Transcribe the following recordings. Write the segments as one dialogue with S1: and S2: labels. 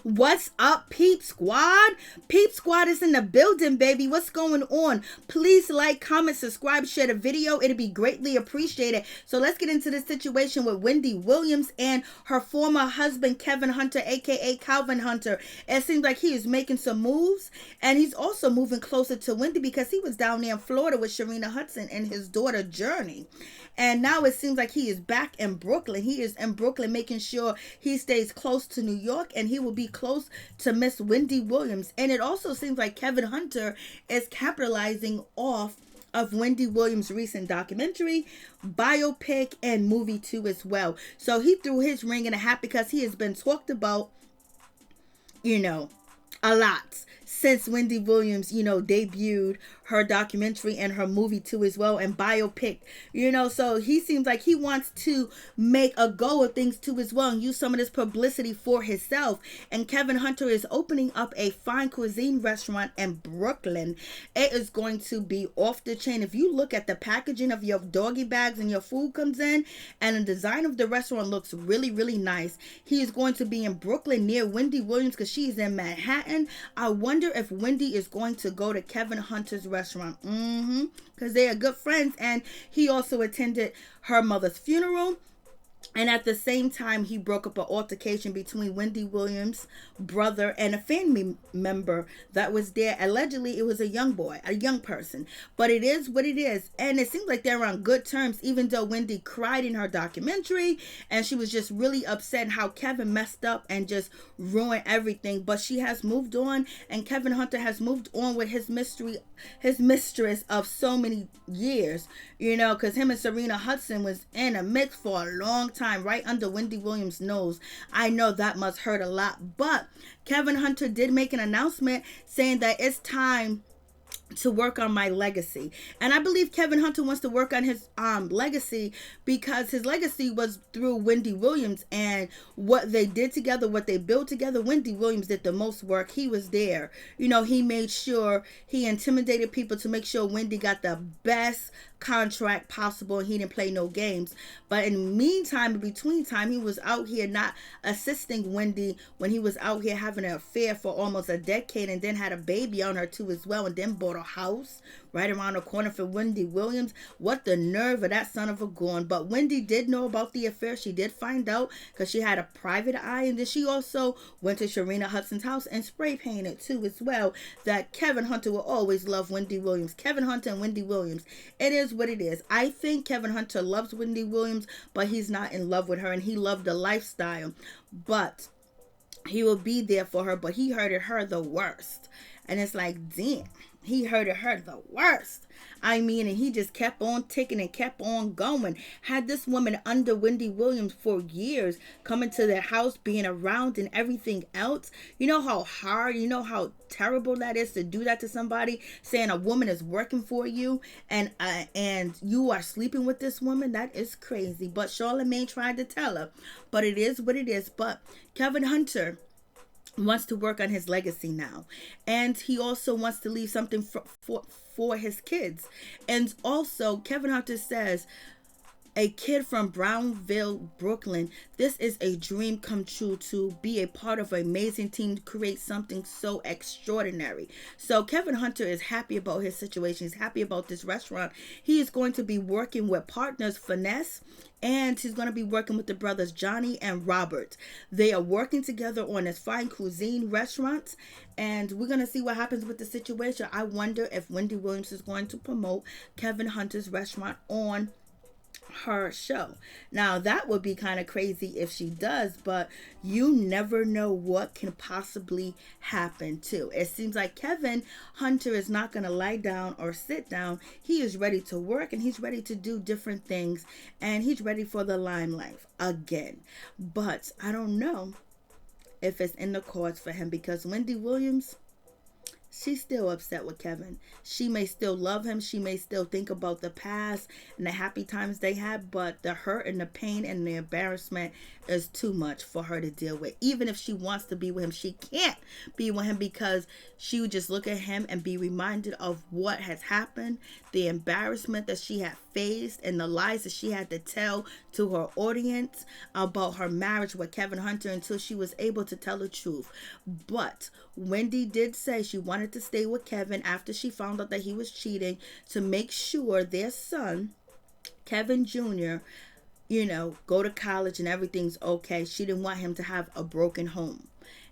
S1: What's up, Peep Squad? Peep Squad is in the building, baby. What's going on? Please like, comment, subscribe, share the video. It'd be greatly appreciated. So let's get into this situation with Wendy Williams and her former husband, Kevin Hunter, aka Calvin Hunter. It seems like he is making some moves, and he's also moving closer to Wendy because he was down there in Florida with Sharina Hudson and his daughter, Journey. And now it seems like he is back in Brooklyn. He is in Brooklyn making sure he stays close to New York, and he will be close to Miss Wendy Williams. And it also seems like Kevin Hunter is capitalizing off of Wendy Williams' recent documentary, biopic, and movie too as well. So he threw his ring in a hat because he has been talked about, a lot since Wendy Williams, debuted her documentary and her movie too as well, and biopic, so he seems like he wants to make a go of things too as well and use some of this publicity for himself. And Kevin Hunter is opening up a fine cuisine restaurant in Brooklyn. It is going to be off the chain. If you look at the packaging of your doggy bags and your food comes in, and the design of the restaurant looks really, really nice. He is going to be in Brooklyn near Wendy Williams because she's in Manhattan. I wonder if Wendy is going to go to Kevin Hunter's restaurant, because they are good friends, and he also attended her mother's funeral. And at the same time, he broke up an altercation between Wendy Williams' brother and a family member that was there. Allegedly, it was a young boy, a young person. But it is what it is. And it seems like they're on good terms, even though Wendy cried in her documentary. And she was just really upset how Kevin messed up and just ruined everything. But she has moved on. And Kevin Hunter has moved on with his mistress of so many years. Because him and Sharina Hudson was in a mix for a long time, right under Wendy Williams' nose. I know that must hurt a lot, but Kevin Hunter did make an announcement saying that it's time to work on my legacy. And I believe Kevin Hunter wants to work on his legacy because his legacy was through Wendy Williams and what they did together, what they built together. Wendy Williams did the most work. He was there. He made sure he intimidated people to make sure Wendy got the best contract possible. He didn't play no games. But in the meantime, in between time, he was out here not assisting Wendy when he was out here having an affair for almost a decade, and then had a baby on her too as well, and then bought a house right around the corner for Wendy Williams. What the nerve of that son of a gun. But Wendy did know about the affair. She did find out because she had a private eye, and then she also went to Sharina Hudson's house and spray painted too as well that Kevin Hunter will always love Wendy Williams. Kevin Hunter and Wendy Williams. It is what it is. I think Kevin Hunter loves Wendy Williams, but he's not in love with her, and he loved the lifestyle. But he will be there for her, but he hurted her the worst. And it's like, damn, he hurted her the worst. And he just kept on ticking and kept on going. Had this woman under Wendy Williams for years, coming to their house, being around and everything else. You know how hard, how terrible that is to do that to somebody, saying a woman is working for you and you are sleeping with this woman. That is crazy. But Charlamagne tried to tell her. But it is what it is. But Kevin Hunter wants to work on his legacy now, and he also wants to leave something for his kids. And also Kevin Hunter says, a kid from Brownville, Brooklyn, this is a dream come true to be a part of an amazing team to create something so extraordinary. So Kevin Hunter is happy about his situation. He's happy about this restaurant. He is going to be working with partners Finesse, and he's going to be working with the brothers Johnny and Robert. They are working together on this fine cuisine restaurant, and we're going to see what happens with the situation. I wonder if Wendy Williams is going to promote Kevin Hunter's restaurant on her show. Now that would be kind of crazy if she does, but you never know what can possibly happen too. It seems like Kevin Hunter is not going to lie down or sit down. He is ready to work, and he's ready to do different things, and he's ready for the limelight again. But I don't know if it's in the cards for him, because Wendy Williams she's still upset with Kevin. She may still love him. She may still think about the past and the happy times they had, but the hurt and the pain and the embarrassment is too much for her to deal with. Even if she wants to be with him, she can't be with him because she would just look at him and be reminded of what has happened, the embarrassment that she had faced, and the lies that she had to tell to her audience about her marriage with Kevin Hunter until she was able to tell the truth. But Wendy did say she wanted to stay with Kevin after she found out that he was cheating to make sure their son, Kevin Jr., go to college and everything's okay. She didn't want him to have a broken home.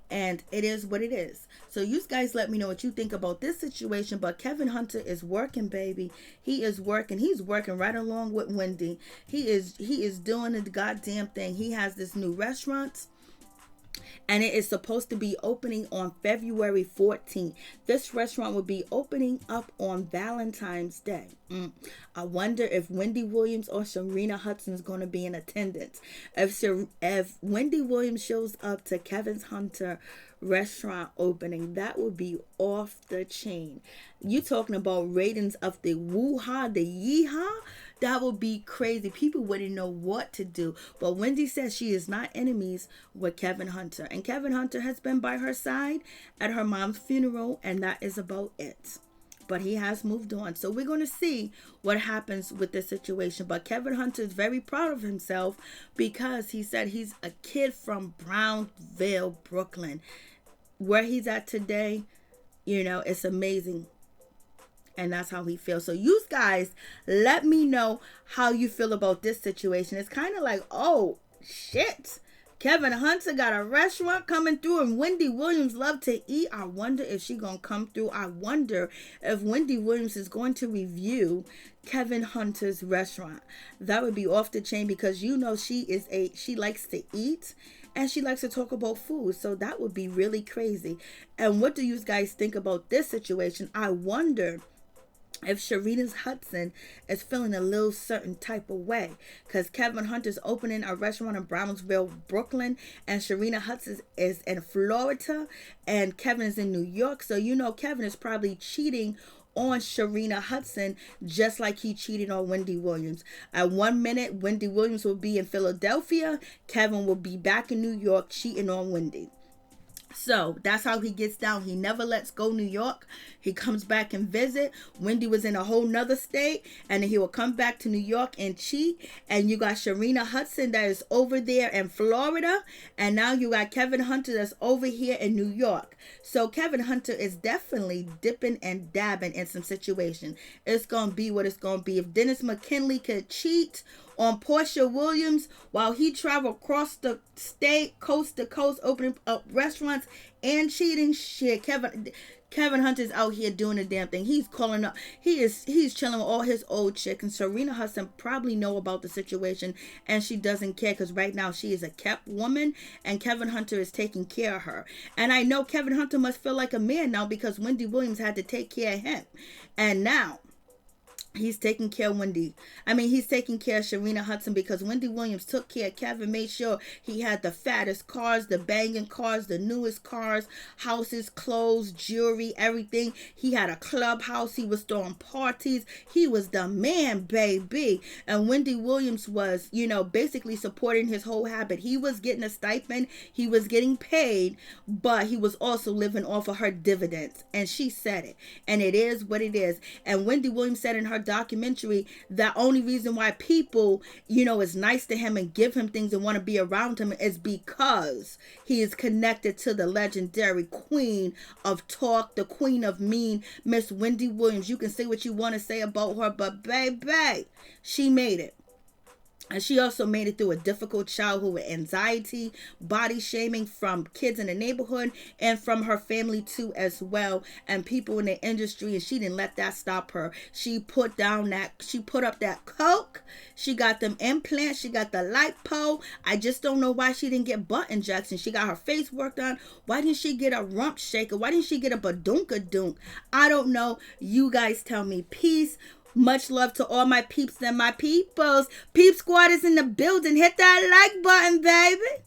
S1: And it is what it is. So you guys let me know what you think about this situation. But Kevin Hunter is working, baby. He is working. He's working right along with Wendy. He is doing the goddamn thing. He has this new restaurant, and it is supposed to be opening on February 14th. This restaurant will be opening up on Valentine's Day. I wonder if Wendy Williams or Serena Hudson is going to be in attendance. If Wendy Williams shows up to Kevin Hunter restaurant opening, that would be off the chain. You talking about ratings of the woo-ha, the yee-ha? That would be crazy. People wouldn't know what to do. But Wendy says she is not enemies with Kevin Hunter. And Kevin Hunter has been by her side at her mom's funeral, and that is about it. But he has moved on. So we're going to see what happens with this situation. But Kevin Hunter is very proud of himself because he said he's a kid from Brownsville, Brooklyn. Where he's at today, it's amazing. And that's how he feels. So you guys, let me know how you feel about this situation. It's kind of like, oh, shit. Kevin Hunter got a restaurant coming through and Wendy Williams love to eat. I wonder if she going to come through. I wonder if Wendy Williams is going to review Kevin Hunter's restaurant. That would be off the chain because she likes to eat. And she likes to talk about food. So that would be really crazy. And what do you guys think about this situation? I wonder if Serena Hudson is feeling a little certain type of way. Because Kevin Hunter's opening a restaurant in Brownsville, Brooklyn. And Serena Hudson is in Florida. And Kevin is in New York. So Kevin is probably cheating on Serena Hudson just like he cheated on Wendy Williams. At 1 minute, Wendy Williams will be in Philadelphia. Kevin will be back in New York cheating on Wendy. So that's how he gets down. He never lets go New York. He comes back and visit. Wendy was in a whole nother state. And then he will come back to New York and cheat. And you got Serena Hudson that is over there in Florida. And now you got Kevin Hunter that's over here in New York. So Kevin Hunter is definitely dipping and dabbing in some situation. It's going to be what it's going to be. If Dennis McKinley could cheat on Portia Williams while he traveled across the state, coast to coast, opening up restaurants and cheating, shit, Kevin Hunter's out here doing the damn thing. He's calling up. He's chilling with all his old chicks. And Serena Hudson probably know about the situation. And she doesn't care because right now she is a kept woman. And Kevin Hunter is taking care of her. And I know Kevin Hunter must feel like a man now because Wendy Williams had to take care of him. And now he's taking care of he's taking care of Serena Hudson because Wendy Williams took care of Kevin, made sure he had the fattest cars, the banging cars, the newest cars, houses, clothes, jewelry, everything. He had a clubhouse. He was throwing parties. He was the man, baby. And Wendy Williams was, basically supporting his whole habit. He was getting a stipend. He was getting paid, but he was also living off of her dividends. And she said it. And it is what it is. And Wendy Williams said in her documentary the only reason why people is nice to him and give him things and want to be around him is because he is connected to the legendary queen of talk, the queen of mean, Miss Wendy Williams. You can say what you want to say about her, but baby, she made it. And she also made it through a difficult childhood with anxiety, body shaming from kids in the neighborhood and from her family too as well, and people in the industry, and she didn't let that stop her. She put up that coke, she got them implants, she got the lipo. I just don't know why she didn't get butt injections. She got her face worked on. Why didn't she get a rump shaker? Why didn't she get a badoonka-doonk? I don't know. You guys tell me. Peace. Much love to all my peeps and my peoples. Peep Squad is in the building. Hit that like button, baby.